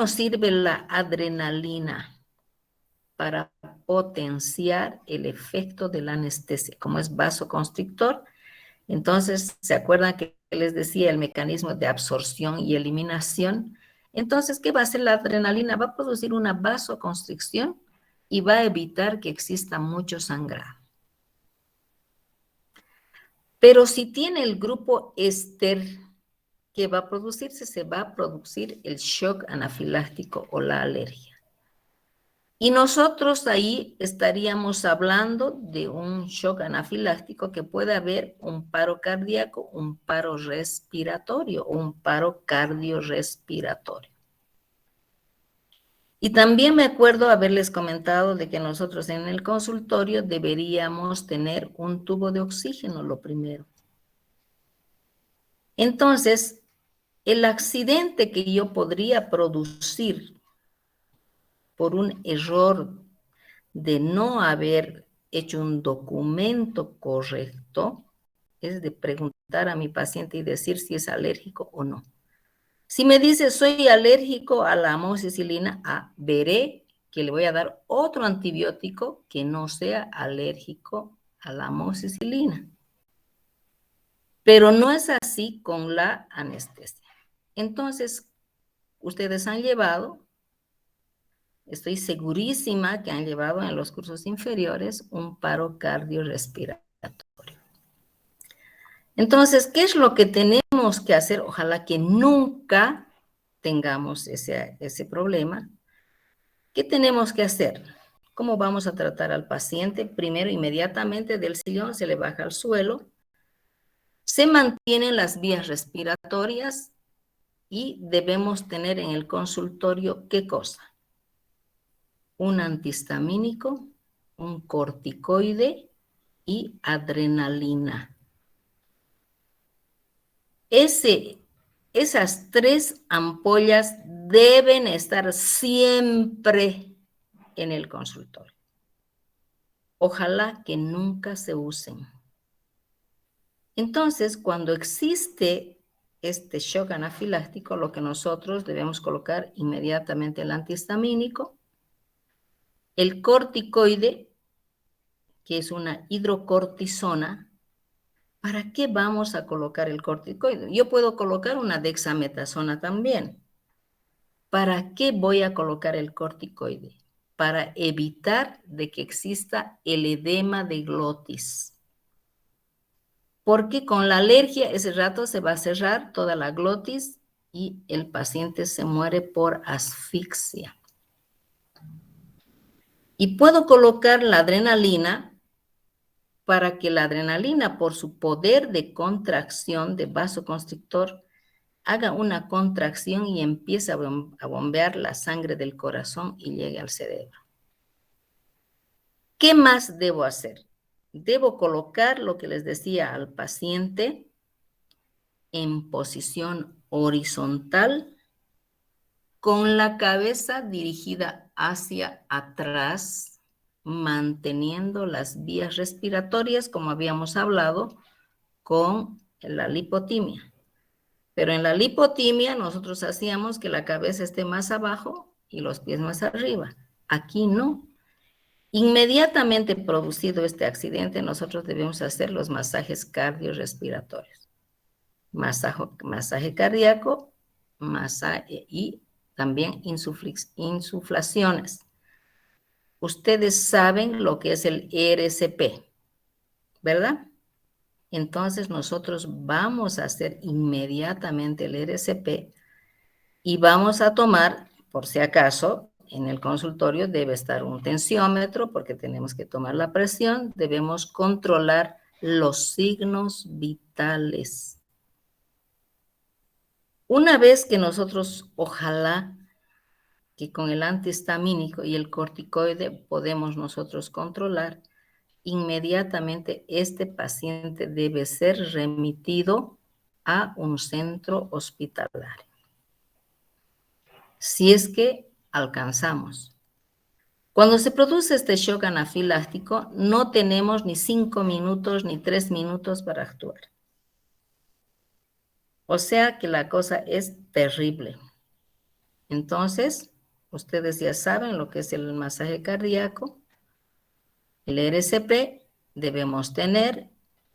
nos sirve la adrenalina? Para potenciar el efecto de la anestesia. Como es vasoconstrictor, entonces, ¿se acuerdan que les decía el mecanismo de absorción y eliminación? Entonces, ¿qué va a hacer la adrenalina? Va a producir una vasoconstricción y va a evitar que exista mucho sangrado. Pero si tiene el grupo éster, ¿qué va a producirse? Se va a producir el shock anafiláctico o la alergia. Y nosotros ahí estaríamos hablando de un shock anafiláctico que puede haber un paro cardíaco, un paro respiratorio o un paro cardiorrespiratorio. Y también me acuerdo haberles comentado de que nosotros en el consultorio deberíamos tener un tubo de oxígeno, lo primero. Entonces, el accidente que yo podría producir por un error de no haber hecho un documento correcto, es de preguntar a mi paciente y decir si es alérgico o no. Si me dice soy alérgico a la amoxicilina, veré que le voy a dar otro antibiótico que no sea alérgico a la amoxicilina. Pero no es así con la anestesia. Entonces, ustedes han llevado, estoy segurísima que han llevado en los cursos inferiores un paro cardiorrespiratorio. Entonces, ¿qué es lo que tenemos que hacer? Ojalá que nunca tengamos ese problema. ¿Qué tenemos que hacer? ¿Cómo vamos a tratar al paciente? Primero, inmediatamente del sillón se le baja al suelo, se mantienen las vías respiratorias y debemos tener en el consultorio, ¿qué cosa? Un antihistamínico, un corticoide y adrenalina. Esas 3 ampollas deben estar siempre en el consultorio. Ojalá que nunca se usen. Entonces, cuando existe este shock anafiláctico, lo que nosotros debemos colocar inmediatamente el antihistamínico, el corticoide, que es una hidrocortisona. ¿Para qué vamos a colocar el corticoide? Yo puedo colocar una dexametasona también. ¿Para qué voy a colocar el corticoide? Para evitar de que exista el edema de glotis. Porque con la alergia ese rato se va a cerrar toda la glotis y el paciente se muere por asfixia. Y puedo colocar la adrenalina para que la adrenalina, por su poder de contracción de vasoconstrictor, haga una contracción y empiece a bombear la sangre del corazón y llegue al cerebro. ¿Qué más debo hacer? Debo colocar lo que les decía al paciente en posición horizontal con la cabeza dirigida hacia atrás, manteniendo las vías respiratorias, como habíamos hablado, con la lipotimia. Pero en la lipotimia nosotros hacíamos que la cabeza esté más abajo y los pies más arriba. Aquí no. Inmediatamente producido este accidente, nosotros debemos hacer los masajes cardiorrespiratorios. Masaje cardíaco, masaje y también insuflaciones. Ustedes saben lo que es el ERCP, ¿verdad? Entonces nosotros vamos a hacer inmediatamente el ERCP y vamos a tomar, por si acaso, en el consultorio debe estar un tensiómetro porque tenemos que tomar la presión, debemos controlar los signos vitales. Una vez que nosotros, ojalá que con el antihistamínico y el corticoide podemos nosotros controlar, inmediatamente este paciente debe ser remitido a un centro hospitalario. Si es que alcanzamos. Cuando se produce este shock anafiláctico, no tenemos ni 5 minutos ni 3 minutos para actuar. O sea que la cosa es terrible. Entonces, ustedes ya saben lo que es el masaje cardíaco. El RCP, debemos tener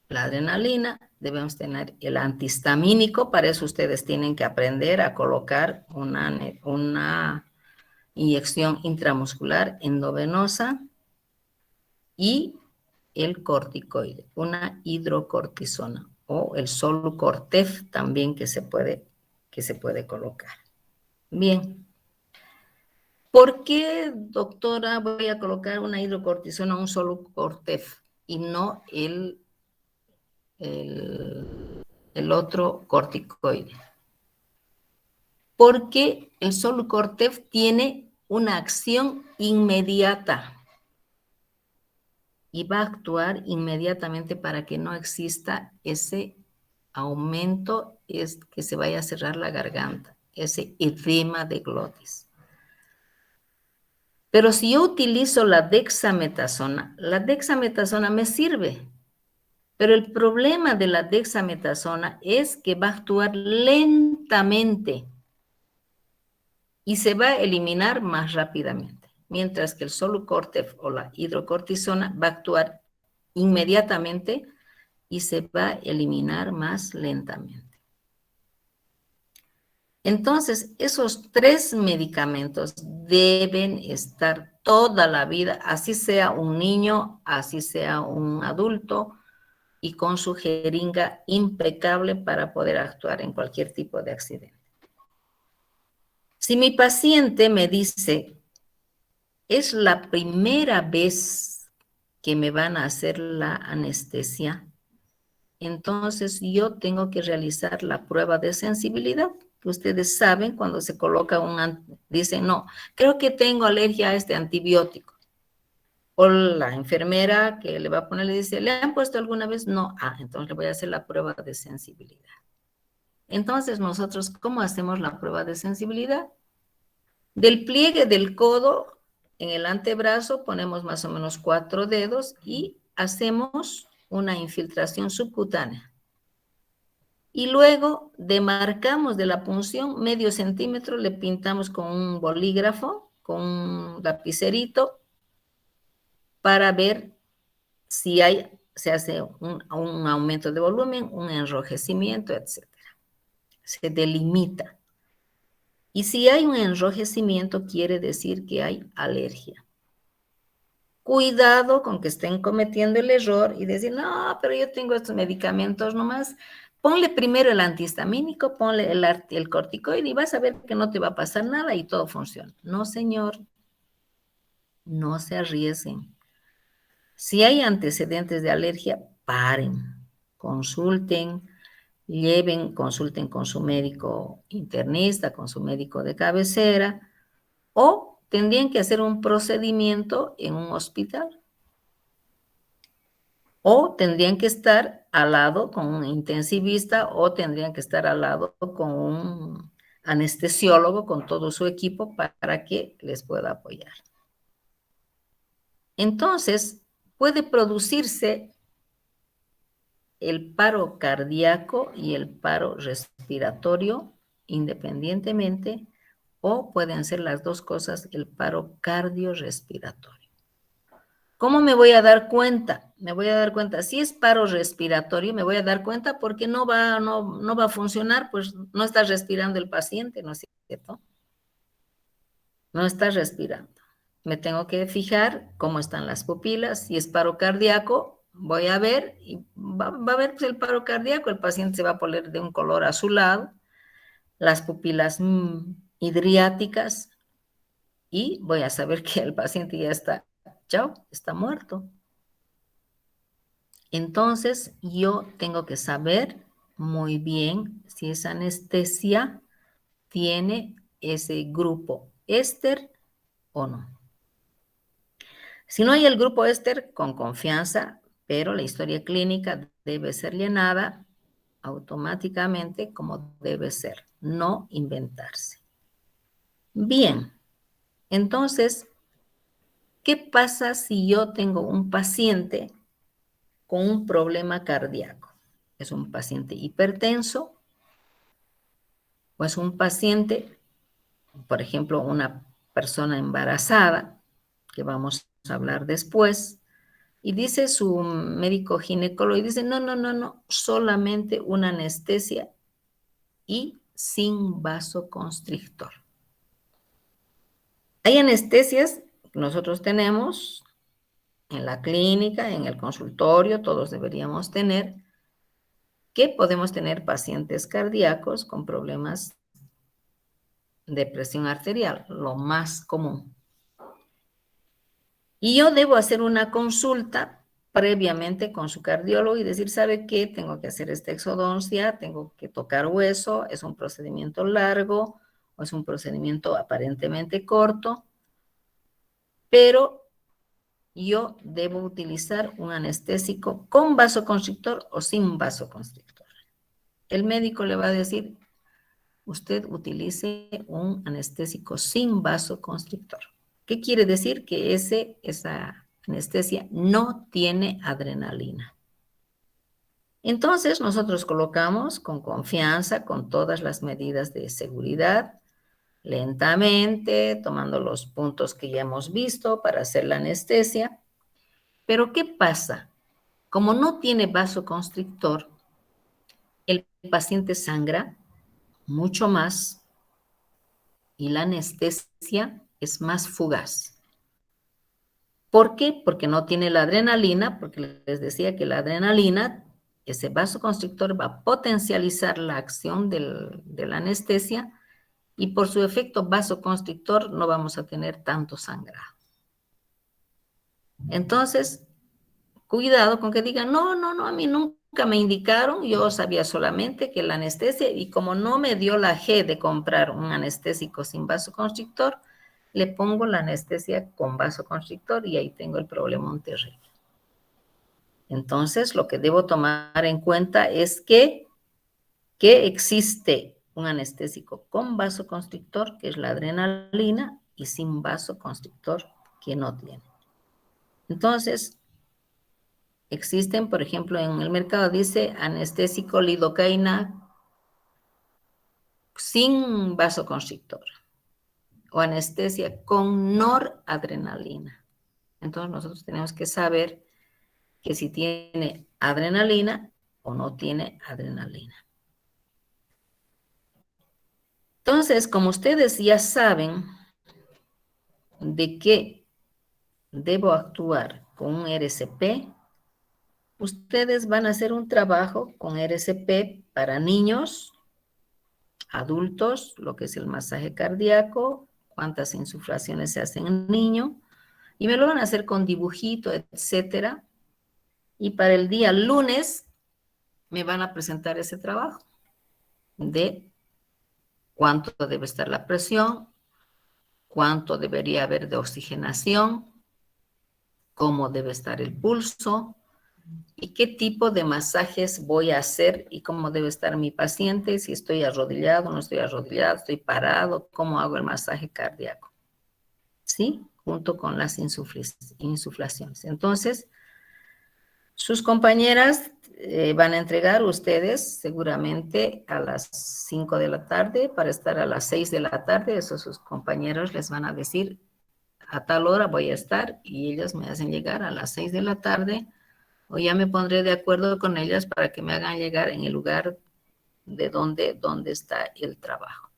la adrenalina, debemos tener el antihistamínico. Para eso ustedes tienen que aprender a colocar una inyección intramuscular endovenosa y el corticoide, una hidrocortisona o el Solucortef también que se puede colocar. Bien. ¿Por qué, doctora, voy a colocar una hidrocortisona, un Solucortef y no el otro corticoide? Porque el Solucortef tiene una acción inmediata y va a actuar inmediatamente para que no exista ese aumento, que se vaya a cerrar la garganta, ese edema de glotis. Pero si yo utilizo la dexametasona me sirve. Pero el problema de la dexametasona es que va a actuar lentamente y se va a eliminar más rápidamente. Mientras que el Solucortef o la hidrocortisona va a actuar inmediatamente y se va a eliminar más lentamente. Entonces, esos 3 medicamentos deben estar toda la vida, así sea un niño, así sea un adulto, y con su jeringa impecable para poder actuar en cualquier tipo de accidente. Si mi paciente me dice, es la primera vez que me van a hacer la anestesia, entonces yo tengo que realizar la prueba de sensibilidad. Ustedes saben cuando se coloca dicen, no, creo que tengo alergia a este antibiótico. O la enfermera que le va a poner le dice, ¿le han puesto alguna vez? No. Entonces le voy a hacer la prueba de sensibilidad. Entonces nosotros, ¿cómo hacemos la prueba de sensibilidad? Del pliegue del codo en el antebrazo ponemos más o menos 4 dedos y hacemos una infiltración subcutánea. Y luego demarcamos de la punción medio centímetro, le pintamos con un bolígrafo, con un lapicerito, para ver si se hace un aumento de volumen, un enrojecimiento, etc. Se delimita. Y si hay un enrojecimiento, quiere decir que hay alergia. Cuidado con que estén cometiendo el error y decir, no, pero yo tengo estos medicamentos nomás. Ponle primero el antihistamínico, ponle el corticoide y vas a ver que no te va a pasar nada y todo funciona. No, señor, no se arriesguen. Si hay antecedentes de alergia, paren, consulten, consulten con su médico internista, con su médico de cabecera, o tendrían que hacer un procedimiento en un hospital. O tendrían que estar al lado con un intensivista o tendrían que estar al lado con un anestesiólogo con todo su equipo para que les pueda apoyar. Entonces, puede producirse el paro cardíaco y el paro respiratorio independientemente, o pueden ser las dos cosas, el paro cardiorrespiratorio. ¿Cómo me voy a dar cuenta? Me voy a dar cuenta, si es paro respiratorio, me voy a dar cuenta porque no va a funcionar, pues no está respirando el paciente, ¿no es cierto? No está respirando. Me tengo que fijar cómo están las pupilas. Si es paro cardíaco, voy a ver y va a ver pues, el paro cardíaco. El paciente se va a poner de un color azulado, las pupilas hidriáticas, y voy a saber que el paciente ya está, chao, está muerto. Entonces, yo tengo que saber muy bien si esa anestesia tiene ese grupo éster o no. Si no hay el grupo éster, con confianza, pero la historia clínica debe ser llenada automáticamente como debe ser, no inventarse. Bien, entonces, ¿qué pasa si yo tengo un paciente con un problema cardíaco? ¿Es un paciente hipertenso o es un paciente por ejemplo, una persona embarazada, que vamos a hablar después, y dice su médico ginecólogo, y dice, no, no, no, no, solamente una anestesia y sin vasoconstrictor. Hay anestesias que nosotros tenemos en la clínica, en el consultorio, todos deberíamos tener, que podemos tener pacientes cardíacos con problemas de presión arterial, lo más común. Y yo debo hacer una consulta previamente con su cardiólogo y decir, ¿sabe qué? Tengo que hacer esta exodoncia, tengo que tocar hueso, es un procedimiento largo o es un procedimiento aparentemente corto, pero yo debo utilizar un anestésico con vasoconstrictor o sin vasoconstrictor. El médico le va a decir, usted utilice un anestésico sin vasoconstrictor. ¿Qué quiere decir? Que esa anestesia no tiene adrenalina. Entonces nosotros colocamos con confianza, con todas las medidas de seguridad, lentamente, tomando los puntos que ya hemos visto para hacer la anestesia. Pero ¿qué pasa? Como no tiene vasoconstrictor, el paciente sangra mucho más y la anestesia es más fugaz. ¿Por qué? Porque no tiene la adrenalina, porque les decía que la adrenalina, ese vasoconstrictor va a potencializar la acción de la anestesia y por su efecto vasoconstrictor no vamos a tener tanto sangrado. Entonces, cuidado con que digan, no, no, no, a mí nunca me indicaron, yo sabía solamente que la anestesia, y como no me dio la G de comprar un anestésico sin vasoconstrictor, le pongo la anestesia con vasoconstrictor y ahí tengo el problema terrible. Entonces, lo que debo tomar en cuenta es que existe un anestésico con vasoconstrictor, que es la adrenalina, y sin vasoconstrictor, que no tiene. Entonces, existen, por ejemplo, en el mercado dice anestésico lidocaína sin vasoconstrictor o anestesia con noradrenalina. Entonces, nosotros tenemos que saber que si tiene adrenalina o no tiene adrenalina. Entonces, como ustedes ya saben de que debo actuar con un RCP, ustedes van a hacer un trabajo con RCP para niños, adultos, lo que es el masaje cardíaco, cuántas insuflaciones se hacen en niño, y me lo van a hacer con dibujito, etcétera. Y para el día lunes me van a presentar ese trabajo de cuánto debe estar la presión, cuánto debería haber de oxigenación, cómo debe estar el pulso y qué tipo de masajes voy a hacer y cómo debe estar mi paciente, si estoy arrodillado, no estoy arrodillado, estoy parado, cómo hago el masaje cardíaco, ¿sí? Junto con las insuflaciones. Entonces, sus compañeras van a entregar ustedes seguramente a las 5 de la tarde para estar a las 6 de la tarde. Eso sus compañeros les van a decir a tal hora voy a estar y ellos me hacen llegar a las 6 de la tarde o ya me pondré de acuerdo con ellas para que me hagan llegar en el lugar de donde está el trabajo.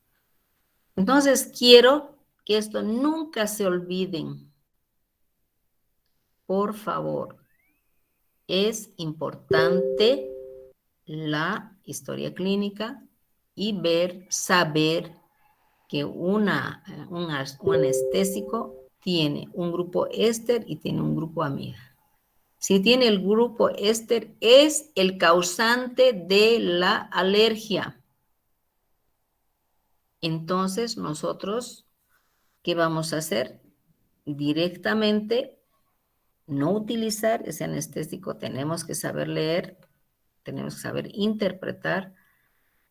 Entonces, quiero que esto nunca se olviden. Por favor, es importante la historia clínica y saber que un anestésico tiene un grupo éster y tiene un grupo amida. Si tiene el grupo éster, es el causante de la alergia. Entonces, nosotros, ¿qué vamos a hacer? Directamente, no utilizar ese anestésico. Tenemos que saber leer, tenemos que saber interpretar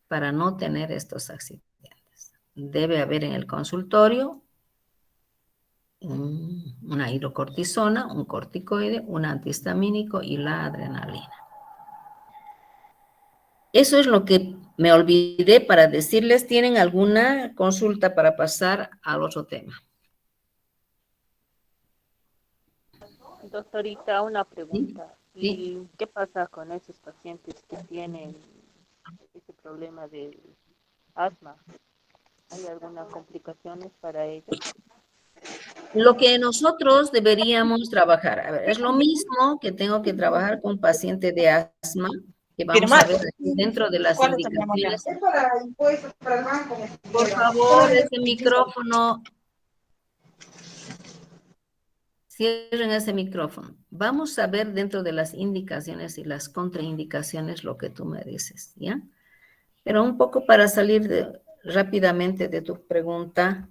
para no tener estos accidentes. Debe haber en el consultorio una hidrocortisona, un corticoide, un antihistamínico y la adrenalina. Eso es lo que me olvidé para decirles. ¿Tienen alguna consulta para pasar al otro tema? Doctorita, una Sí, pregunta. sí. ¿Y qué pasa con esos pacientes que tienen ese problema del asma? ¿Hay algunas complicaciones para ellos? Lo que nosotros deberíamos trabajar, a ver, es lo mismo que tengo que trabajar con paciente de asma, que vamos a Firmar. ver aquí dentro de las ¿Cuándo terminamos ya? indicaciones. Es para impuestos, para el banco. Por favor, ese micrófono, cierren ese micrófono. Vamos a ver dentro de las indicaciones y las contraindicaciones lo que tú me dices, ¿ya? Pero un poco para salir rápidamente de tu pregunta,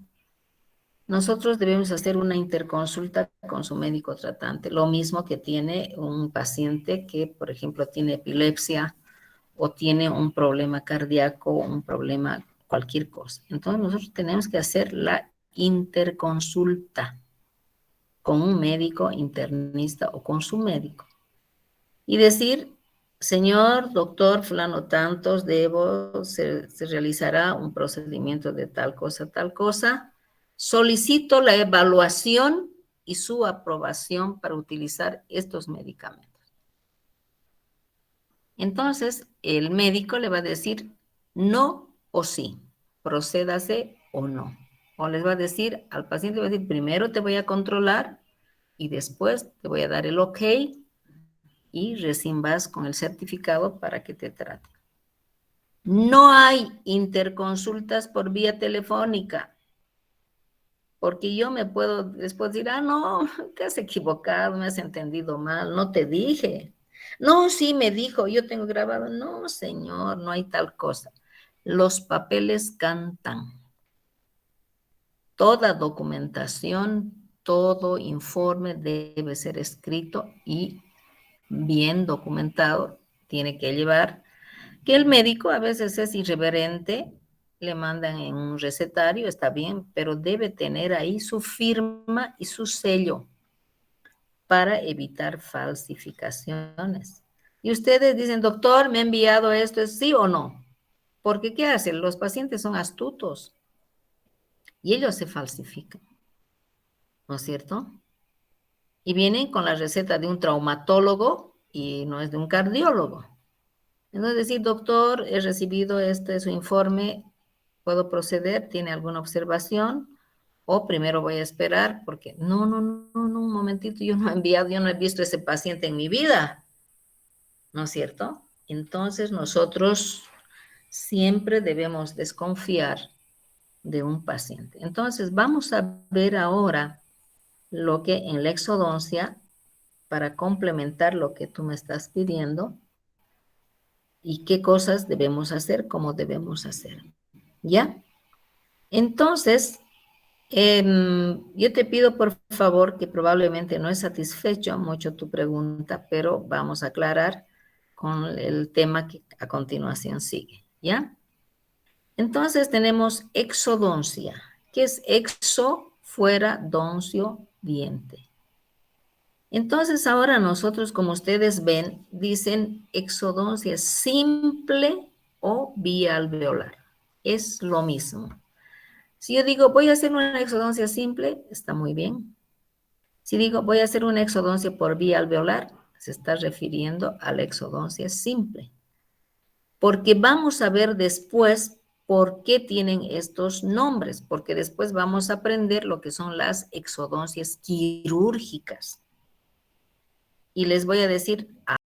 nosotros debemos hacer una interconsulta con su médico tratante, lo mismo que tiene un paciente que, por ejemplo, tiene epilepsia o tiene un problema cardíaco, un problema, cualquier cosa. Entonces nosotros tenemos que hacer la interconsulta con un médico internista o con su médico y decir, señor doctor fulano tantos, se realizará un procedimiento de tal cosa, solicito la evaluación y su aprobación para utilizar estos medicamentos. Entonces, el médico le va a decir no o sí, procédase o no. O les va a decir, al paciente va a decir, primero te voy a controlar y después te voy a dar el ok y recién vas con el certificado para que te trate. No hay interconsultas por vía telefónica, porque yo me puedo después decir, no, te has equivocado, me has entendido mal, no te dije. No, sí me dijo, yo tengo grabado. No, señor, no hay tal cosa. Los papeles cantan. Toda documentación, todo informe debe ser escrito y bien documentado. Tiene que llevar que el médico a veces es irreverente, le mandan en un recetario, está bien, pero debe tener ahí su firma y su sello para evitar falsificaciones. Y ustedes dicen, doctor, me ha enviado esto, ¿es sí o no? Porque ¿qué hacen? Los pacientes son astutos y ellos se falsifican, ¿no es cierto? Y vienen con la receta de un traumatólogo y no es de un cardiólogo. Entonces decir, doctor, he recibido su informe, ¿puedo proceder? ¿Tiene alguna observación? O primero voy a esperar porque no, un momentito, yo no he enviado, yo no he visto ese paciente en mi vida, ¿no es cierto? Entonces nosotros siempre debemos desconfiar de un paciente. Entonces vamos a ver ahora lo que en la exodoncia, para complementar lo que tú me estás pidiendo, y qué cosas debemos hacer, cómo debemos hacer. ¿Ya? Entonces, yo te pido por favor, que probablemente no es satisfecho mucho tu pregunta, pero vamos a aclarar con el tema que a continuación sigue. ¿Ya? Entonces tenemos exodoncia. ¿Qué es exo? Fuera, doncio, diente. Entonces ahora nosotros, como ustedes ven, dicen exodoncia simple o bialveolar. Es lo mismo. Si yo digo voy a hacer una exodoncia simple, está muy bien. Si digo voy a hacer una exodoncia por vía alveolar, se está refiriendo a la exodoncia simple. Porque vamos a ver después por qué tienen estos nombres, porque después vamos a aprender lo que son las exodoncias quirúrgicas. Y les voy a decir